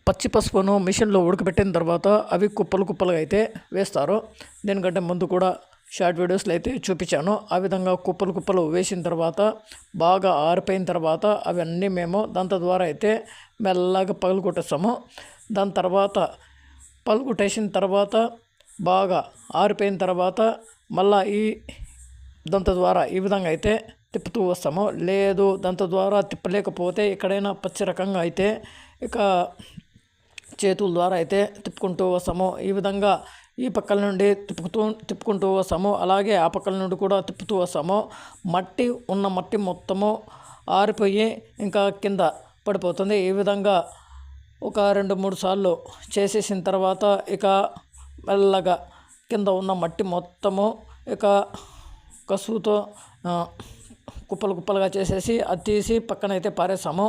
పచ్చి పసుపును మిషన్లో ఉడకబెట్టిన తర్వాత అవి కుప్పలు కుప్పలుగా అయితే వేస్తారు. దీనికంటే ముందు కూడా షార్ట్ వీడియోస్లో అయితే చూపించాను. ఆ విధంగా కుప్పలు కుప్పలు వేసిన తర్వాత బాగా ఆరిపోయిన తర్వాత అవన్నీ మేము దాంతో ద్వారా అయితే మెల్లగా పగలగొట్టేస్తాము. దాని తర్వాత పగలగొట్టేసిన తర్వాత బాగా ఆరిపోయిన తర్వాత మళ్ళీ ఈ దాంతో ద్వారా ఈ విధంగా అయితే తిప్పుతూ వస్తాము. లేదు దాంతో ద్వారా తిప్పలేకపోతే ఎక్కడైనా పచ్చి రకంగా అయితే ఇక చేతుల ద్వారా అయితే తిప్పుకుంటూ వస్తాము. ఈ విధంగా ఈ పక్కల నుండి తిప్పుకుంటూ వస్తాము. అలాగే ఆ పక్కల నుండి కూడా తిప్పుతూ వస్తాము. మట్టి మొత్తము ఆరిపోయి ఇంకా కింద పడిపోతుంది. ఈ విధంగా ఒక 2-3 సార్లు చేసేసిన తర్వాత ఇక మెల్లగా కింద ఉన్న మట్టి మొత్తము ఇక కసువుతో కుప్పలు కుప్పలుగా చేసేసి అది తీసి పక్కన అయితే పారేస్తాము.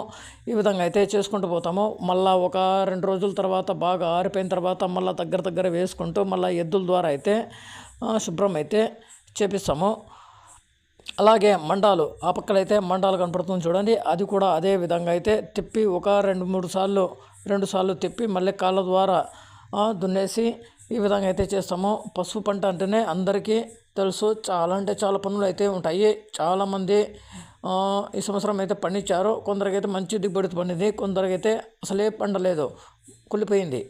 ఈ విధంగా అయితే చేసుకుంటూ పోతాము. మళ్ళీ ఒక 2 రోజుల తర్వాత బాగా ఆరిపోయిన తర్వాత మళ్ళీ దగ్గర వేసుకుంటూ మళ్ళీ ఎద్దుల ద్వారా అయితే శుభ్రం అయితే చేపిస్తాము. అలాగే మండాలు ఆ పక్కనైతే మండాలు కనపడుతుంది చూడండి. అది కూడా అదే విధంగా అయితే తిప్పి ఒక 2 సార్లు తిప్పి మళ్ళీ కాళ్ళ ద్వారా దున్నేసి ఈ విధంగా అయితే చేస్తాము. పసుపు పంట అంటేనే అందరికీ తెలుసు, చాలా అంటే చాలా పనులు అయితే ఉంటాయి. చాలామంది ఈ సంవత్సరం అయితే పండించారు. కొందరికైతే మంచి దిగుబడి పండింది, కొందరికైతే అసలే పండలేదు, కుళ్ళిపోయింది.